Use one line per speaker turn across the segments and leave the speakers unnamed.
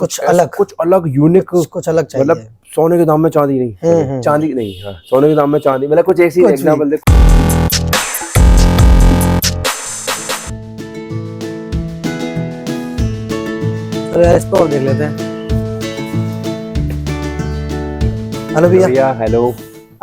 कुछ अलग यूनिक,
कुछ अलग चाहिए,
मतलब सोने के दाम में चांदी नहीं, चांदी नहीं, हाँ सोने के दाम में चांदी, मतलब कुछ ऐसी एग्जाम्पल देख।
इस पर देख लेते हैं। हेलो भैया।
हेलो।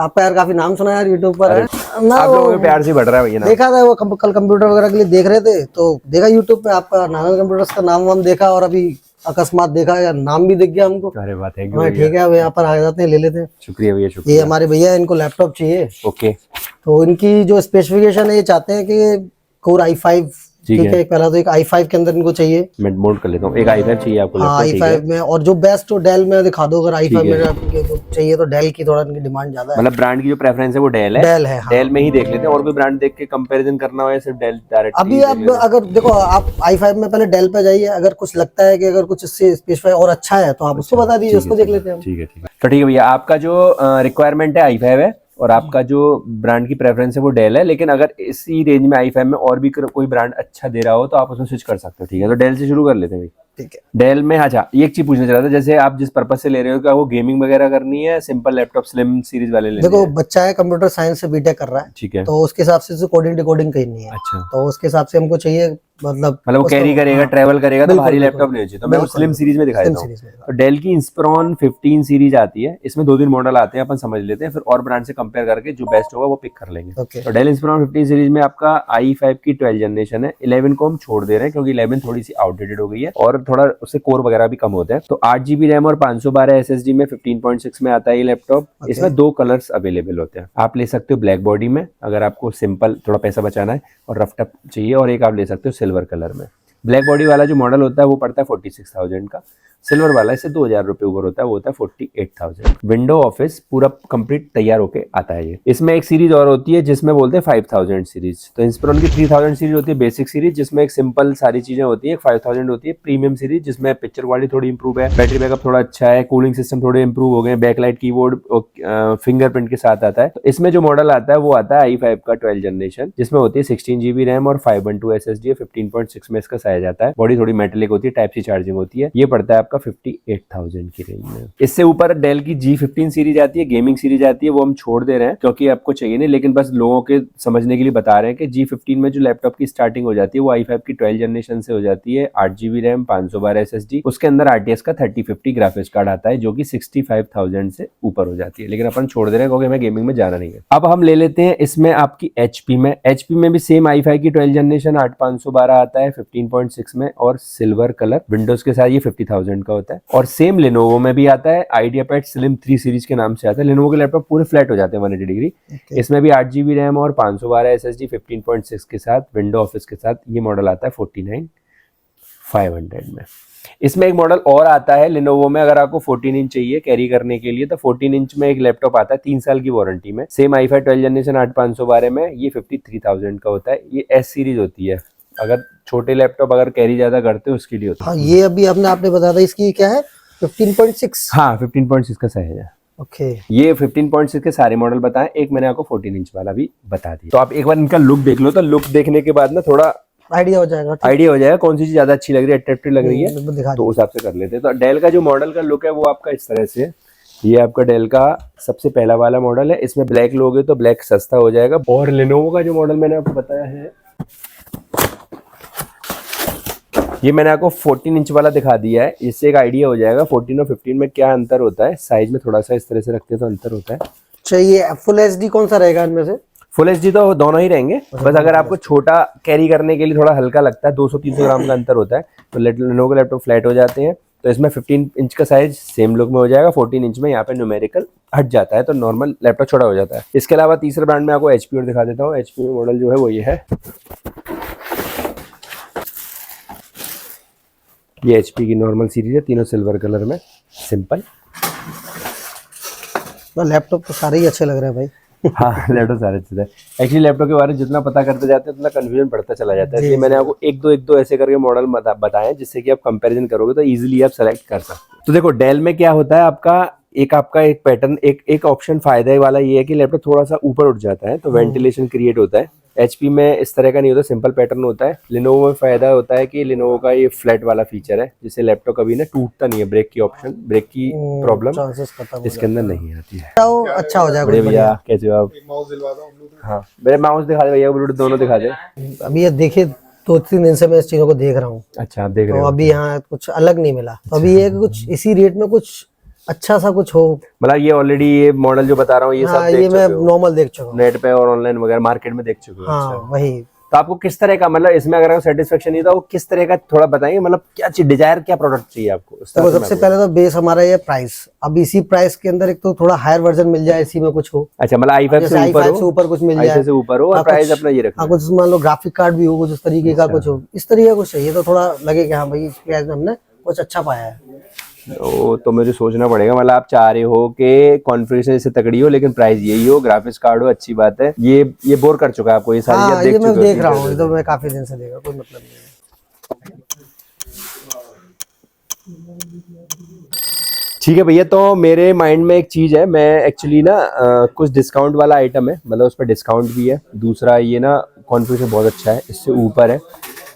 आपका यार काफी नाम सुना यार यूट्यूब पर है ना,
आप लोगों के प्यार से बढ़ रहा है भैया।
देखा था वो कल कंप्यूटर वगैरह के लिए देख रहे थे तो देखा यूट्यूब पे आपका नाना कंप्यूटर्स का नाम वाम देखा, और अभी अकस्मात देखा यार नाम भी दिख गया हमको।
अरे बात है,
ठीक है, अब यहाँ पर आ जाते हैं, ले लेते हैं।
शुक्रिया भैया, शुक्रिया।
ये हमारे भैया, इनको लैपटॉप चाहिए।
ओके।
तो इनकी जो स्पेसिफिकेशन है, ये चाहते हैं कि कोर i5, ठीक है, पहला तो एक i5 के अंदर इनको चाहिए।
मैं मोड कर लेता हूँ, एक i5 चाहिए आपको?
हाँ i5 में, और जो बेस्ट हो डेल में दिखा दो। अगर i5 में आपको चाहिए तो डेल की थोड़ा इनकी डिमांड ज्यादा है,
मतलब ब्रांड की जो प्रेफरेंस है वो डेल है।
डेल है, हाँ।
डेल में ही देख लेते हैं, और कोई ब्रांड देख के कंपैरिजन करना हो या सिर्फ डेल डायरेक्ट?
अभी अब अगर देखो, आप i5 में पहले डेल पे जाइए, अगर कुछ लगता है कि अगर कुछ इससे स्पेसिफाई और अच्छा है तो आप उसको बता दीजिए, उसको देख लेते हैं।
ठीक है, ठीक है। तो ठीक है भैया, आपका जो रिक्वायरमेंट है i5 है, और आपका जो ब्रांड की प्रेफरेंस है वो डेल है, लेकिन अगर इसी रेंज में i5 में और भी कोई ब्रांड अच्छा दे रहा हो तो आप उसमें स्विच कर सकते हो। ठीक है, तो डेल से शुरू कर लेते हैं भाई।
ठीक है।
डेल में अच्छा, एक चीज पूछना चाह रहा था, जैसे आप जिस पर्पज से ले रहे हो, क्या वो गेमिंग वगैरह करनी है, सिंपल लैपटॉप स्लिम सीरीज वाले लेने?
देखो, बच्चा है कंप्यूटर साइंस से बीटेक कर रहा है,
ठीक है,
तो उसके हिसाब से कोडिंग डिकोडिंग करनी है।
अच्छा,
तो उसके हिसाब से हमको चाहिए, मतलब
वो कैरी करेगा, ट्रैवल करेगा, तो भारी लैपटॉप नहीं चाहिए, तो मैं वो स्लिम सीरीज में दिखा देता हूँ। तो डेल की इंस्पिरॉन 15 सीरीज आती है, इसमें 2-3 मॉडल आते हैं, अपन समझ लेते हैं, फिर और ब्रांड से कंपेयर करके जो बेस्ट होगा वो पिक कर लेंगे। तो डेल इंस्पिरॉन 15 सीरीज में आपका i5 की 12 जनरेशन है। 11 को हम छोड़ दे रहे हैं क्योंकि 11 थोड़ी सी आउटडेटेड हो गई है और थोड़ा उससे कोर वगैरह भी कम होते हैं। तो 8GB रैम और 512 SSD में 15.6 में आता है ये लैपटॉप। इसमें 2 कलर्स अवेलेबल होते हैं, आप ले सकते हो ब्लैक बॉडी में अगर आपको सिंपल थोड़ा पैसा बचाना है और रफ टफ चाहिए, और एक आप ले सकते हो सिल्वर कलर में। ब्लैक बॉडी वाला जो मॉडल होता है वो पड़ता है 46,000 का, सिल्वर वाला इससे 2,000 रुपए ऊपर होता है, वो होता है 48,000। विंडो ऑफिस पूरा कंप्लीट तैयार होके आता है ये। इसमें एक सीरीज और होती है जिसमें बोलते हैं 5000 सीरीज। तो इंस्पिरॉन की 3000 सीरीज होती है बेसिक सीरीज, जिसमें एक सिंपल सारी चीजें होती है। 5000 होती है प्रीमियम सीरीज, जिसमें पिक्चर क्वालिटी थोड़ी इंप्रूव है, बैटरी बैकअप थोड़ा अच्छा है, कूलिंग सिस्टम थोड़े इंप्रूव हो गए, बैकलाइट कीबोर्ड फिंगरप्रिंट के साथ आता है। तो इसमें जो मॉडल आता है वो आता है i5 का 12 जनरेशन, जिसमें होती है 16GB रैम और 512 SSD, 15.6 में इसका साइज आता है। बॉडी थोड़ी मेटेलिक होती है, टाइप सी चार्जिंग होती है। ये पड़ता है आपका 58,000 की रेंज में। इससे ऊपर डेल की G15 सीरीज आती है, गेमिंग सीरीज आती है, वो हम छोड़ दे रहे हैं क्योंकि आपको चाहिए नहीं, लेकिन बस लोगों के समझने के लिए बता रहे हैं कि G15 में जो लैपटॉप की स्टार्टिंग हो जाती है वो i5 की 12 जनरेशन से हो जाती है। 8GB रैम, 512 SSD, उसके अंदर RTX का 3050 ग्राफिक्स कार्ड आता है जो कि 65,000 से ऊपर हो जाती है, लेकिन अपन छोड़ दे रहे हैं क्योंकि हमें गेमिंग में जाना नहीं है। अब हम ले लेते हैं इसमें आपकी HP में। HP में भी सेम i5 की 12 जनरेशन 8512 आता है 15.6 में, और सिल्वर कलर विंडोज के साथ ये 50,000 का होता है। और सेम लेनोवो में भी आता है, आइडियापैड स्लिम 3 सीरीज के नाम से आता है। लेनोवो के लैपटॉप पूरे फ्लैट हो जाते हैं 180 डिग्री। इसमें भी 8GB रैम और 512 SSD 15.6 के साथ, विंडो ऑफिस के साथ ये मॉडल आता है 49,500 में। इसमें एक मॉडल और आता है लेनोवो में, अगर आपको 14 इंच चाहिए कैरी करने के लिए, तो 14 इंच में एक लैपटॉप आता है 3 साल की वारंटी में, सेम i5 12 जनरेशन 8512 में, ये 53,000 का होता है। ये S सीरीज होती है, अगर छोटे लैपटॉप अगर कैरी ज्यादा करते हो उसके लिए होता है।
हाँ, ये अभी आपने बताया था, इसकी क्या है 15.6?
हाँ 15.6 का साइज है।
ओके,
ये 15.6 के सारे मॉडल बताएं, एक मैंने आपको 14 इंच वाला भी बता दिया। तो आप एक बार इनका लुक देख लो, तो लुक देखने के बाद ना थोड़ा
आइडिया हो जाएगा
कौन सी चीज ज्यादा अच्छी लग रही है, अट्रैक्टिव लग रही है, तो उस हिसाब से कर लेते हैं। तो डेल का जो मॉडल का लुक है वो आपका इस तरह से, ये आपका डेल का सबसे पहला वाला मॉडल है। इसमें ब्लैक लोगे तो ब्लैक सस्ता हो जाएगा। और लेनोवो का जो मॉडल मैंने आपको बताया है, ये मैंने आपको 14 इंच वाला दिखा दिया है, इससे एक आइडिया हो जाएगा 14 और 15 में क्या अंतर होता है। साइज में थोड़ा सा इस तरह से रखते हैं तो अंतर होता है।
चाहिए फुल HD कौन सा रहेगा इनमें से?
फुल HD तो दोनों ही रहेंगे, बस अगर आपको छोटा कैरी करने के लिए थोड़ा हल्का लगता है, 200-300 ग्राम का अंतर होता है, तो लेनोवो के लैपटॉप फ्लैट हो जाते हैं। तो इसमें 15 इंच का साइज सेम लुक में हो जाएगा, 14 इंच में यहाँ पे न्यूमेरिकल हट जाता है, तो नॉर्मल लैपटॉप छोटा हो जाता है। इसके अलावा तीसरे ब्रांड में आपको HP और दिखा देता हूँ। HP में मॉडल जो है वो ये है, ये HP की नॉर्मल सीरीज है, तीनों सिल्वर कलर में, सिंपल।
लैपटॉप तो सारे ही अच्छे लग रहे हैं भाई।
हाँ लैपटॉप सारे अच्छे थे। एक्चुअली लैपटॉप के बारे में जितना पता करते जाते हैं उतना कंफ्यूजन बढ़ता चला जाता है, इसलिए मैंने आपको एक दो ऐसे करके मॉडल बताए जिससे कि आप कंपैरिजन करोगे तो इजीली आप सेलेक्ट कर सकते हो। तो देखो डेल में क्या होता है, आपका एक पैटर्न, एक ऑप्शन फायदा वाला ये है कि लैपटॉप थोड़ा सा ऊपर उठ जाता है तो वेंटिलेशन क्रिएट होता है। HP में इस तरह का नहीं होता, सिंपल पैटर्न होता है। Lenovo में फायदा होता है कि Lenovo का ये फ्लैट वाला फीचर है, जिससे लैपटॉप कभी ना टूटता नहीं है। ब्रेक की ऑप्शन, ब्रेक की प्रॉब्लम
चांसेस खत्म
इसके अंदर नहीं आती है।
तो अच्छा हो जाएगा।
बड़े भैया कैसे हो आप? हाँ मेरे माउस दिखा दे भैया, ब्लूटूथ दोनों दिखा दे।
अभी ये देखिए 2-3 दिन से मैं इस चीजों को देख रहा हूँ।
अच्छा आप देख रहे
तो
हो?
अभी यहाँ कुछ अलग नहीं मिला, तो अभी ये कुछ इसी रेट में कुछ अच्छा सा कुछ हो।
मतलब ये ऑलरेडी ये मॉडल जो बता रहा हूँ ये सब
हाँ,
देख
ये मैं
चुके हो?
नॉर्मल देख चुका हूँ
नेट पे और ऑनलाइन वगैरह मार्केट में देख चुके हो?
हाँ
अच्छा।
वही।
तो आपको किस तरह का, मतलब इसमें अगर सेटिस्फेक्शन नहीं था, वो किस तरह का थोड़ा बताएंगे, मतलब क्या चीज डिजायर, क्या प्रोडक्ट चाहिए आपको? उस तरह
तो
से
सबसे
मैं
पहले तो बेस हमारा ये प्राइस, अब इसी प्राइस के अंदर एक तो थोड़ा हायर वर्जन मिल जाए, इसी में कुछ हो।
अच्छा मतलब i5
जैसे
से ऊपर
i5
हो,
से ऊपर कुछ मिल
i5
जाए,
से ऊपर हो और
हाँ,
प्राइस
कुछ-
अपना ये रखना
हाँ कुछ मान लो ग्राफिक कार्ड भी हो, कुछ इस तरीके का कुछ हो, इस तरीके का कुछ चाहिए तो थोड़ा लगे कि हाँ भाई इस प्राइस में हमने कुछ अच्छा पाया है।
तो मुझे सोचना पड़ेगा। मतलब आप चाह रहे हो कि कॉन्फ़िगरेशन इससे तगड़ी हो लेकिन प्राइस यही हो, ग्राफिक्स कार्ड हो, अच्छी बात है। ये बोर कर चुका है आपको, ये सारी
हाँ
चीज़
ये
देख
मैं
चुके हो?
देख रहा हूँ, ये तो मैं काफी दिन से देख रहा हूँ, कोई मतलब नहीं है।
ठीक है भैया, तो मेरे माइंड में एक चीज़ है, मैं एक्चुअली ना कुछ डिस्काउंट वाला आइटम है, मतलब उस पर डिस्काउंट भी है। दूसरा ये ना कॉन्फ़िगरेशन बहुत अच्छा है, इससे ऊपर है,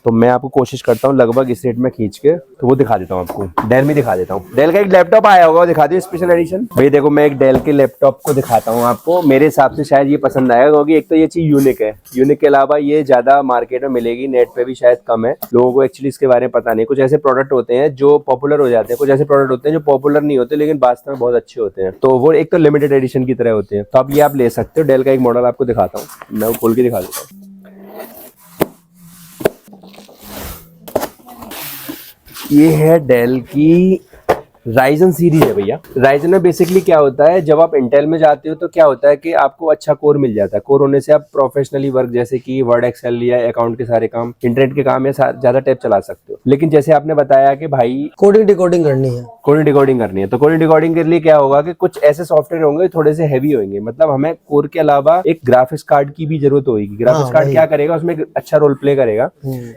तो मैं आपको कोशिश करता हूँ लगभग इस रेट में खींच के, तो वो दिखा देता हूँ आपको। डेल में दिखा देता हूँ, डेल का एक लैपटॉप आया होगा, दिखा दियो स्पेशल एडिशन। भाई देखो मैं एक डेल के लैपटॉप को दिखाता हूँ आपको, मेरे हिसाब से शायद ये पसंद आएगा, क्योंकि एक तो ये चीज़ यूनिक है, यूनिक के अलावा ये ज़्यादा मार्केट में मिलेगी, नेट पे भी शायद कम है, लोगों को एक्चुअली इसके बारे में पता नहीं। कुछ ऐसे प्रोडक्ट होते हैं जो पॉपुलर हो जाते हैं, कुछ ऐसे प्रोडक्ट होते हैं जो पॉपुलर नहीं होते लेकिन वास्तव में बहुत अच्छे होते हैं, तो वो एक तो लिमिटेड एडिशन की तरह होते हैं। तो अब ये आप ले सकते हो, डेल का एक मॉडल आपको दिखाता हूँ, मैं वो खोल के दिखा देता हूँ। ये है डेल की राइजन सीरीज है भैया। राइजन में बेसिकली क्या होता है, जब आप इंटेल में जाते हो तो क्या होता है कि आपको अच्छा कोर मिल जाता है। कोर होने से आप प्रोफेशनली वर्क जैसे कि वर्ड, एक्सेल या अकाउंट के सारे काम, इंटरनेट के काम या ज्यादा टैब चला सकते हो। लेकिन जैसे आपने बताया कि भाई
कोडिंग डिकोडिंग करनी है,
कोडिंग डिकोडिंग करनी है, तो कोडिंग डिकोडिंग के लिए क्या होगा कि कुछ ऐसे सॉफ्टवेयर होंगे थोड़े से हैवी होंगे, मतलब हमें कोर के अलावा एक ग्राफिक्स कार्ड की भी जरूरत होगी। ग्राफिक्स कार्ड क्या करेगा, उसमें एक अच्छा रोल प्ले करेगा।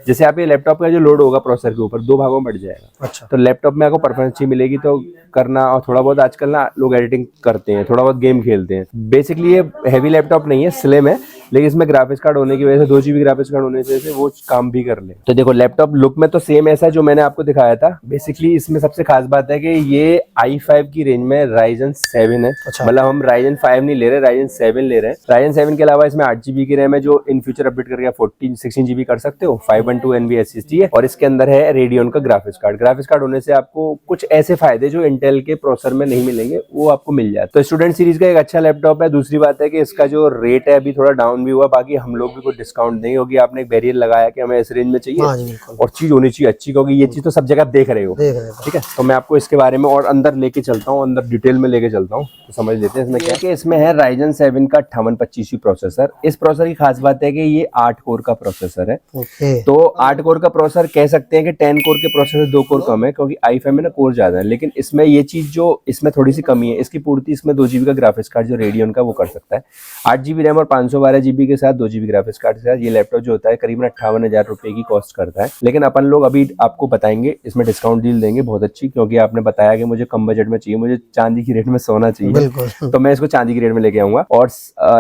जैसे आप ये लैपटॉप का जो लोड होगा प्रोसेसर के ऊपर, 2 भागों में बढ़ जाएगा।
अच्छा
तो लैपटॉप में आपको परफॉर्मेंस अच्छी मिलेगी तो करना, और थोड़ा बहुत आजकल ना लोग एडिटिंग करते हैं, थोड़ा बहुत गेम खेलते हैं। बेसिकली ये हैवी लैपटॉप नहीं है, स्लिम है, लेकिन इसमें ग्राफिक्स कार्ड होने की वजह से 2 GB ग्राफिक्स कार्ड होने की वजह से वो काम भी कर ले। तो देखो लैपटॉप लुक में तो सेम ऐसा जो मैंने आपको दिखाया था। बेसिकली इसमें सबसे खास बात है कि ये i5 की रेंज में Ryzen 7 है।
अच्छा।
मतलब हम Ryzen 5 नहीं ले रहे, Ryzen 7 ले रहे हैं। Ryzen 7 के अलावा इसमें 8 GB की रैम है, जो इन फ्यूचर अपडेट करके 16 GB कर सकते हो। 512 NV SSD है, और इसके अंदर है रेडियन का ग्राफिक्स कार्ड। ग्राफिक्स कार्ड होने से आपको कुछ ऐसे फायदे जो इंटेल के प्रोसेसर में नहीं मिलेंगे, वो आपको मिल जाए। तो स्टूडेंट सीरीज का एक अच्छा लैपटॉप है। दूसरी बात है कि इसका जो रेट है अभी थोड़ा डाउन भी हुआ, बाकी हम लोग भी कोई डिस्काउंट नहीं होगी। आपने एक बैरियर लगाया कि हमें इस रेंज में चाहिए,
हाँ जी बिल्कुल,
और चीज होनी चाहिए अच्छी, क्योंकि ये चीज तो सब जगह आप देख रहे हो।
देख रहे थे।
ठीक है, तो मैं आपको इसके बारे में और अंदर लेके चलता हूँ, अंदर डिटेल में लेके चलता हूँ, तो समझ लेते हैं इसमें क्या है। कि इसमें है Ryzen 7 का 5825 प्रोसेसर। इस प्रोसेसर की खास बात है कि ये 8 कोर का प्रोसेसर है।
ओके,
तो 8 कोर का प्रोसेसर कह सकते हैं कि 10 कोर के प्रोसेसर 2 कोर कम है, क्योंकि i5 में ना कोर ज्यादा है। लेकिन इसमें ये चीज जो इसमें थोड़ी सी कमी है, इसकी पूर्ति इसमें 2 GB का ग्राफिक्स कार्ड जो रेडियन का वो कर सकता है। 8 GB रैम और 512 GB के साथ 2 GB ग्राफिक्स कार्ड के साथ ये लैपटॉप जो होता है करीबन 58,000 रुपए की कॉस्ट करता है। लेकिन अपन लोग अभी आपको बताएंगे, इसमें डिस्काउंट डील देंगे बहुत अच्छी, क्योंकि आपने बताया कि मुझे कम बजट में चाहिए, मुझे चांदी की रेट में सोना चाहिए,
बिल्कुल।
तो मैं इसको चांदी की रेट में लेके आऊंगा। और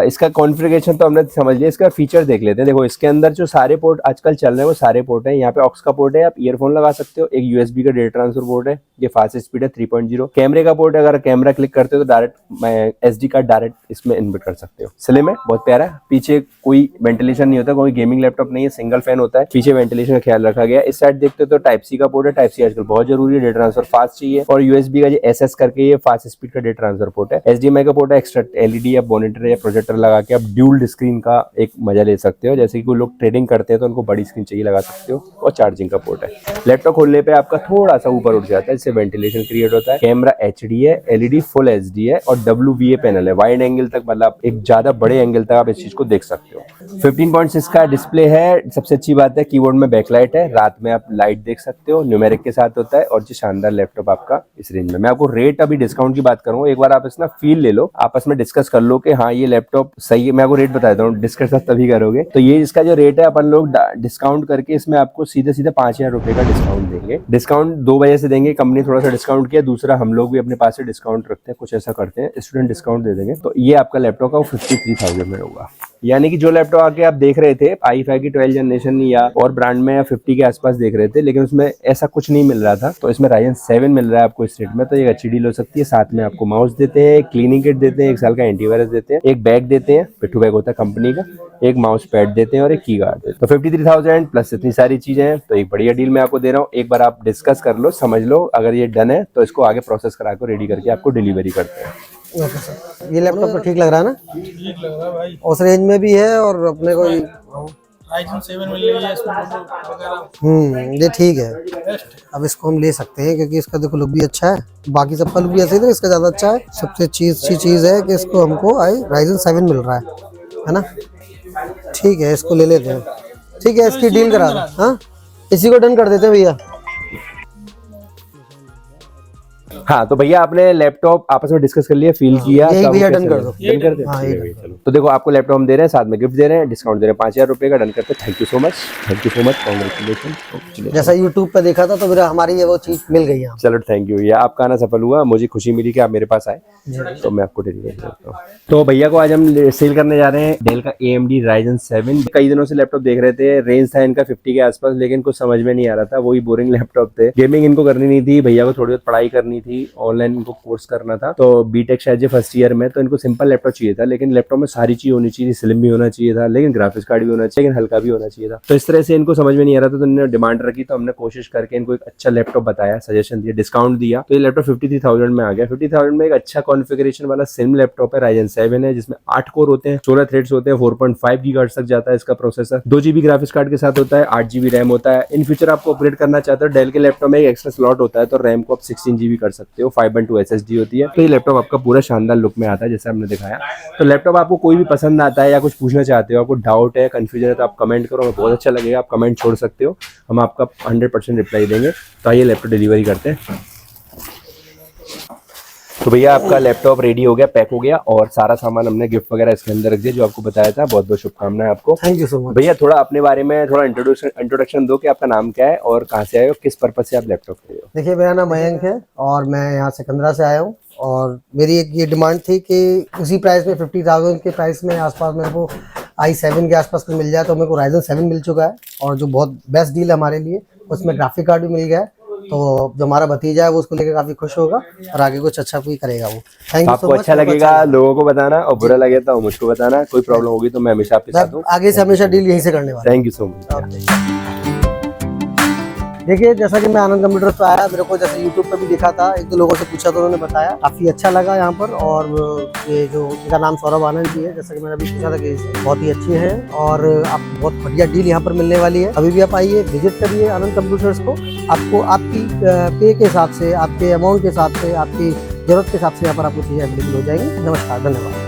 इसका कॉन्फ़िगरेशन तो हमने समझ लिया, इसका फीचर देख लेते हैं। देखो इसके अंदर जो सारे पोर्ट आजकल चल रहे हैं वो सारे पोर्ट है। यहाँ पे ऑक्स का पोर्ट है, आप ईयरफोन लगा सकते हो। एक USB का डेटा ट्रांसफर पोर्ट है, ये फास्ट स्पीड है 3.0। कैमरे का पोर्ट है, अगर कैमरा क्लिक करते हो तो डायरेक्ट SD कार्ड डायरेक्ट इसमें इनबिल्ट कर सकते हो। स्लिम है, बहुत प्यारा है। पीछे कोई वेंटिलेशन नहीं होता, कोई गेमिंग लैपटॉप नहीं है, सिंगल फैन होता है, पीछे वेंटिलेशन का ख्याल रखा गया है। इस साइड देखते हो तो टाइप सी का पोर्ट है, टाइप सी आजकल बहुत जरूरी है, डेटा ट्रांसफर फास्ट चाहिए। और USB का जो SS करके ये फास्ट स्पीड का डेटा ट्रांसफर पोर्ट है। HDMI का पोर्ट है, एक्स्ट्रा LED या मॉनिटर या प्रोजेक्टर लगा के आप ड्यूल स्क्रीन का एक मजा ले सकते हो। जैसे कि कोई लोग ट्रेडिंग करते हैं तो उनको बड़ी स्क्रीन चाहिए, लगा सकते हो। और चार्जिंग का पोर्ट है। लैपटॉप खोलने पे आपका थोड़ा सा ऊपर उठ जाता है, इससे वेंटिलेशन क्रिएट होता है। कैमरा HD है, LED फुल HD है, और WVA पैनल है, वाइड एंगल तक, मतलब एक ज्यादा बड़े एंगल तक आप इस चीज को देख सकते हो। 15.6 का डिस्प्ले है। सबसे अच्छी बात है कीबोर्ड में बैकलाइट है, रात में आप लाइट देख सकते हो, न्यूमेरिक के साथ होता है। और जो शानदार लैपटॉप आपका इस रेंज में। मैं आपको रेट अभी डिस्काउंट की बात करूँ, एक बार आप इसना फील ले लो, आपस में डिस्कस कर लो कि हाँ ये लैपटॉप सही है। मैं आपको रेट बता देता हूँ, डिस्कस तभी करोगे। तो ये इसका जो रेट है अपन लोग डिस्काउंट करके इसमें आपको सीधे सीधे 5,000 रुपए का डिस्काउंट देंगे। डिस्काउंट 2 वजह से देंगे, कंपनी थोड़ा सा डिस्काउंट किया, दूसरा हम लोग भी अपने पास से डिस्काउंट रखते हैं, कुछ ऐसा करते हैं, स्टूडेंट डिस्काउंट दे देंगे। तो ये आपका लैपटॉप का 53,000 में होगा। यानी कि जो लैपटॉप आके आप देख रहे थे i5 की 12 जनरेशन या और ब्रांड में या 50 के आसपास देख रहे थे, लेकिन उसमें ऐसा कुछ नहीं मिल रहा था, तो इसमें Ryzen 7 मिल रहा है आपको इस रेट में। तो ये अच्छी डील हो सकती है। साथ में आपको माउस देते हैं, क्लीनिंग किट देते हैं, 1 साल का एंटीवायरस देते हैं, एक बैग देते हैं, पिट्ठू बैग होता है कंपनी का, एक माउस पैड देते हैं और एक की गार्ड देते हैं। तो 53,000 प्लस इतनी सारी चीजें हैं, तो एक बढ़िया डील मैं आपको दे रहा हूँ। एक बार आप डिस्कस कर लो, समझ लो, अगर ये डन है तो इसको आगे प्रोसेस करा कर रेडी करके आपको डिलीवरी करते हैं।
ओके सर, ये लैपटॉप तो ठीक लग रहा है ना?
ठीक लग रहा है भाई।
उस रेंज में भी है और अपने को
Ryzen 7 मिल रही है इसमें वगैरह।
ये ठीक है।
बेस्ट।
अब इसको हम ले सकते हैं क्योंकि इसका देखो लुक भी अच्छा है, बाकी सबका लुक भी ऐसे ही था, इसका ज्यादा अच्छा है। सबसे अच्छी चीज है कि इसको हमको Ryzen 7 मिल रहा है ना? ठीक है, इसको ले लेते हैं। ठीक है, इसकी डील करा दो। हाँ, इसी को डन कर देते हैं भैया।
हाँ, तो भैया आपने लैपटॉप आपस में डिस्कस कर लिया, फील किया,
यही
तो
भैया
आपको
डन
कैसा
कर दो।
लगा? डन कर दे।
हाँ,
ठीक है
ये
भैया, चलो। तो देखो आपको लैपटॉप हम दे रहे हैं, साथ में गिफ्ट दे रहे हैं, डिस्काउंट दे रहे हैं 5,000 रुपए का। डन करते हैं। Thank you so much, thank you so much, congratulation.
जैसा यूट्यूब पे देखा था तो मेरा हमारी ये वो चीज मिल गई यहाँ।
चलो थैंक यू भैया, आपका आना सफल हुआ, मुझे खुशी मिली कि आप मेरे पास आए, तो मैं आपको डिलीवर करता हूँ। तो भैया को आज हम सेल करने जा रहे हैं डेल का AMD Ryzen 7। कई दिनों से लैपटॉप देख रहे थे, रेंज था इनका 50 के आसपास, लेकिन कुछ समझ में नहीं आ रहा था, वही बोरिंग लैपटॉप थे। गेमिंग इनको करनी नहीं थी, भैया को थोड़ी बहुत पढ़ाई करनी थी, ऑनलाइन इनको कोर्स करना था, तो बीटेक शायद फर्स्ट ईयर में, तो इनको सिंपल लैपटॉप चाहिए था, लेकिन लैपटॉप में सारी चीज होनी चाहिए, स्लिम भी होना चाहिए था, लेकिन ग्राफिक्स कार्ड भी होना चाहिए, लेकिन हल्का भी होना चाहिए था। तो इस तरह से इनको समझ में नहीं आ रहा था, तो इन्होंने डिमांड रखी, तो हमने कोशिश करके इनको एक अच्छा लैपटॉप बताया, सजेशन दिया, डिस्काउंट दिया, तो ये लैपटॉप 53,000 में आ गया। 50,000 में एक अच्छा कॉन्फ़िगरेशन वाला स्लिम लैपटॉप है, Ryzen 7 है, जिसमें 8 कोर होते हैं, 16 थ्रेड्स होते हैं, 4.5 गीगाहर्ट्ज़ तक जाता है इसका प्रोसेसर, 2 GB ग्राफिक्स कार्ड के साथ होता है, 8 GB रैम होता है। इन फ्यूचर आपको अपग्रेड करना चाहते हो, डेल के लैपटॉप में एक एक्स्ट्रा स्लॉट होता है, तो रैम को आप 16 GB कर सकते हो, 5.2 SSD होती है। तो ये लैपटॉप आपका पूरा शानदार लुक में आता है, जैसे हमने दिखाया। तो लैपटॉप आपको कोई भी पसंद आता है या कुछ पूछना चाहते हो, आपको डाउट है, कंफ्यूजन है, तो आप कमेंट करो, हमें बहुत अच्छा लगेगा। आप कमेंट छोड़ सकते हो, हम आपका 100% रिप्लाई देंगे। तो आइए लैपटॉप डिलीवरी करते हैं। तो भैया आपका लैपटॉप रेडी हो गया, पैक हो गया, और सारा सामान हमने गिफ्ट वगैरह इसके अंदर रख दिया जो आपको बताया था। बहुत बहुत शुभकामनाएं आपको।
थैंक यू सो मच
भैया। थोड़ा अपने बारे में थोड़ा इंट्रोडक्शन दो कि आपका नाम क्या है और कहाँ से आए हो, किस पर्पज से आप लैपटॉप ले हो।
देखिए, मेरा नाम मयंक है और मैं यहाँ सिकंदरा से आया हूँ, और मेरी एक ये डिमांड थी कि उसी प्राइस में 50,000 के प्राइस में आसपास मेरे को i7 के आसपास मिल जाए। तो मेरे को Ryzen 7 मिल चुका है, और जो बहुत बेस्ट डील है हमारे लिए, उसमें ग्राफिक कार्ड भी मिल गया है। तो जो हमारा भतीजा है वो उसको लेकर काफी खुश होगा और आगे कुछ अच्छा भी करेगा वो। Thank you so much.
आपको अच्छा लगेगा लोगों को बताना, और बुरा लगे तो मुझको बताना। कोई प्रॉब्लम होगी तो मैं हमेशा आपके साथ हूँ।
आगे से हमेशा डील यहीं से करने वाला।
Thank you so much.
देखिए, जैसा कि मैं आनंद कंप्यूटर्स पे आया, मेरे को जैसे यूट्यूब पे भी दिखा था, एक दो लोगों से पूछा तो उन्होंने बताया, काफ़ी अच्छा लगा यहाँ पर। और ये जो इनका नाम सौरभ आनंद जी है, जैसा कि मैंने अभी पूछा था कि बहुत ही अच्छे हैं, और आपको बहुत बढ़िया डील यहाँ पर मिलने वाली है। अभी भी आप आइए, विजिट करिए आनंद कंप्यूटर्स को। आपको आपकी पे के हिसाब से, आपके अमाउंट के हिसाब से, आपकी जरूरत के हिसाब से यहाँ पर आपको चीज़ें अवेलेबल हो जाएंगी। नमस्कार, धन्यवाद।